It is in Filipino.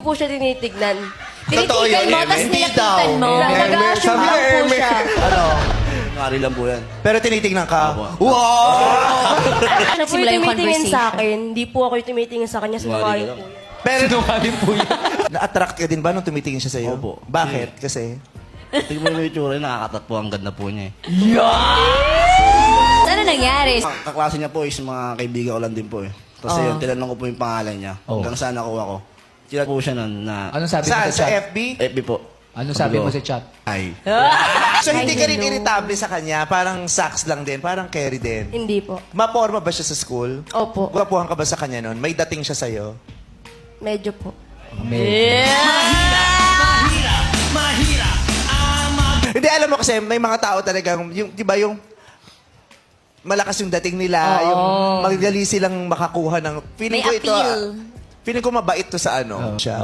po siya tinitignan. Totoo Tinitigan yun, mo, Eme? tapos Hindi nilapitan daw. mo. Nag-a-assume Sabi lang niya, po Eme. siya. Ano? Ngari lang po yan. Pero tinitingnan ka. Opo. Wow! Ano po Nagsimula yung yung tumitingin conversation. sa akin? Hindi po ako yung tumitingin sa kanya. Sinungaling po. Pero na-attract ka din ba nung tumitingin siya sa'yo? Opo. Bakit? Kasi? Tingnan mo yung itsura, nakakatat po. Ang ganda po niya eh. Ano nangyari? Ang kaklase niya po is mga kaibigan ko lang din po eh. Kasi yun, tinanong ko po yung pangalan niya. Hanggang saan nakuha ko. Chinat po siya nun na Anong sabi mo Saan? sa Sa chat? FB? FB po. Anong sabi mo sa chat? Ay. So hindi ka rin irritable sa kanya? Parang sax lang din? Parang carry din? Hindi po. Maporma ba siya sa school? Opo. Gwapuhan ka ba sa kanya nun? May dating siya sa'yo? Medyo po. Hindi, alam mo kasi may mga tao talagang, yung, di ba yung malakas yung dating nila, yung magagali silang makakuha ng, feeling May ko ito, appeal. feeling ko mabait to sa ano. Siya.